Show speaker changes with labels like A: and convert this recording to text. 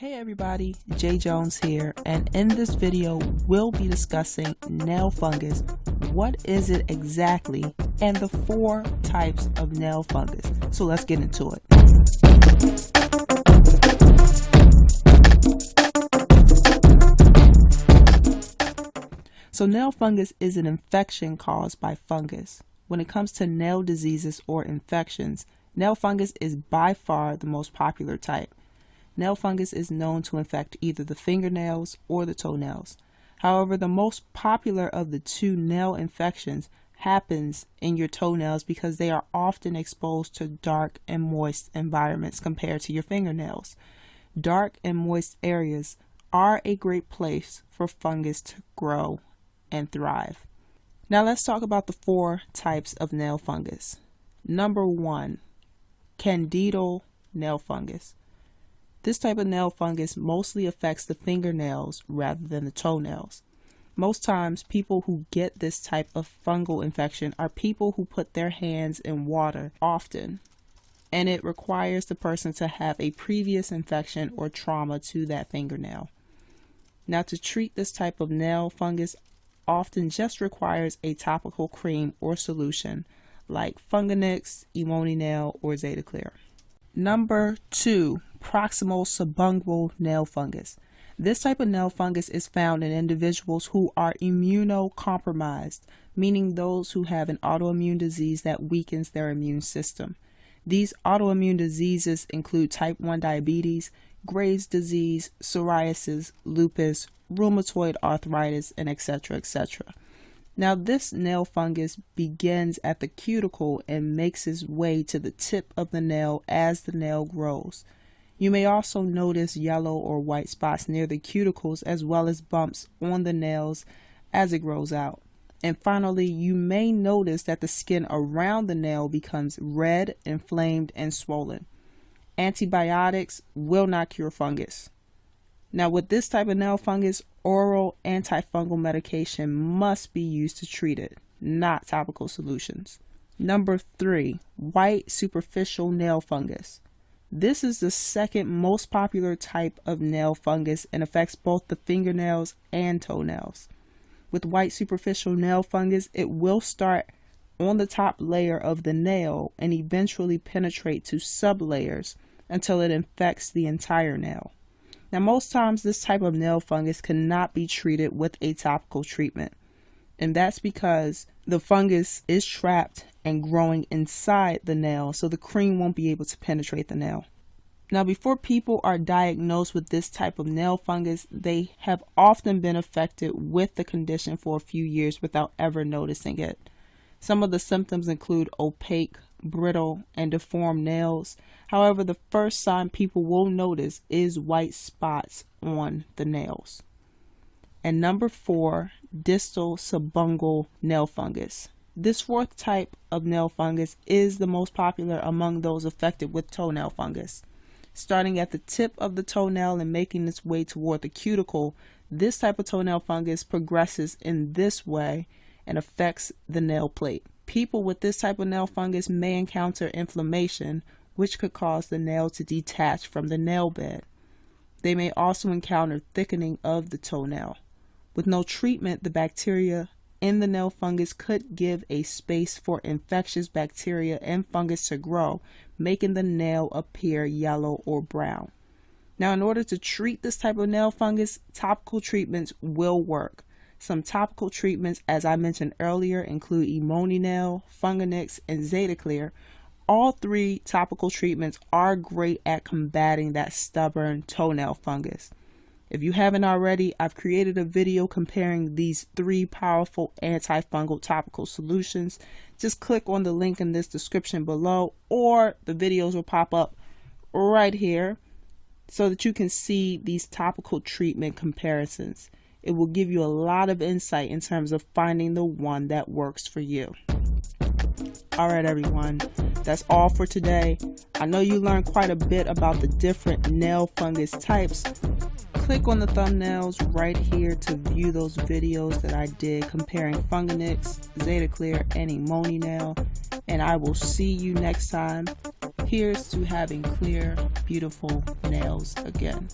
A: Hey everybody, Jay Jones here, and in this video we'll be discussing nail fungus. What is it exactly, and the 4 types of nail fungus. So let's get into it. So nail fungus is an infection caused by fungus. When it comes to nail diseases or infections, nail fungus is by far the most popular type. Nail fungus is known to infect either the fingernails or the toenails. However, the most popular of the 2 nail infections happens in your toenails because they are often exposed to dark and moist environments compared to your fingernails. Dark and moist areas are a great place for fungus to grow and thrive. Now let's talk about the 4 types of nail fungus. Number 1, Candidal nail fungus. This type of nail fungus mostly affects the fingernails rather than the toenails. Most times, people who get this type of fungal infection are people who put their hands in water often, and it requires the person to have a previous infection or trauma to that fingernail. Now, to treat this type of nail fungus often just requires a topical cream or solution like Fungus, Onychomycosis, or Distal. Number 2, Proximal subungual nail fungus. This type of nail fungus is found in individuals who are immunocompromised, meaning those who have an autoimmune disease that weakens their immune system. These autoimmune diseases include type 1 diabetes, Graves' disease, psoriasis, lupus, rheumatoid arthritis, and etc. etc. Now, this nail fungus begins at the cuticle and makes its way to the tip of the nail as the nail grows. You may also notice yellow or white spots near the cuticles as well as bumps on the nails as it grows out. And finally, you may notice that the skin around the nail becomes red, inflamed, and swollen. Antibiotics will not cure fungus. Now, with this type of nail fungus, oral antifungal medication must be used to treat it, not topical solutions. Number 3, white superficial nail fungus. This is the second most popular type of nail fungus and affects both the fingernails and toenails. With white superficial nail fungus, it will start on the top layer of the nail and eventually penetrate to sublayers until it infects the entire nail. Now, most times this type of nail fungus cannot be treated with a topical treatment, and that's because the fungus is trapped and growing inside the nail, so the cream won't be able to penetrate the nail. Now, before people are diagnosed with this type of nail fungus, they have often been affected with the condition for a few years without ever noticing it. Some of the symptoms include opaque, brittle, and deformed nails. However, the first sign people will notice is white spots on the nails. And number 4, distal subungual nail fungus. This 4th type of nail fungus is the most popular among those affected with toenail fungus. Starting at the tip of the toenail and making its way toward the cuticle, this type of toenail fungus progresses in this way and affects the nail plate. People with this type of nail fungus may encounter inflammation, which could cause the nail to detach from the nail bed. They may also encounter thickening of the toenail. With no treatment, the bacteria in the nail fungus could give a space for infectious bacteria and fungus to grow, making the nail appear yellow or brown. Now, in order to treat this type of nail fungus, topical treatments will work. Some topical treatments, as I mentioned earlier, include Onychomycosis, Fungus, and Distal. All 3 topical treatments are great at combating that stubborn toenail fungus. If you haven't already, I've created a video comparing these 3 powerful antifungal topical solutions. Just click on the link in this description below, or the videos will pop up right here so that you can see these topical treatment comparisons. It will give you a lot of insight in terms of finding the one that works for you. Alright everyone, that's all for today. I know you learned quite a bit about the different nail fungus types. Click on the thumbnails right here to view those videos that I did comparing Fungus, Distal, and Onychomycosis. And I will see you next time. Here's to having clear, beautiful nails again.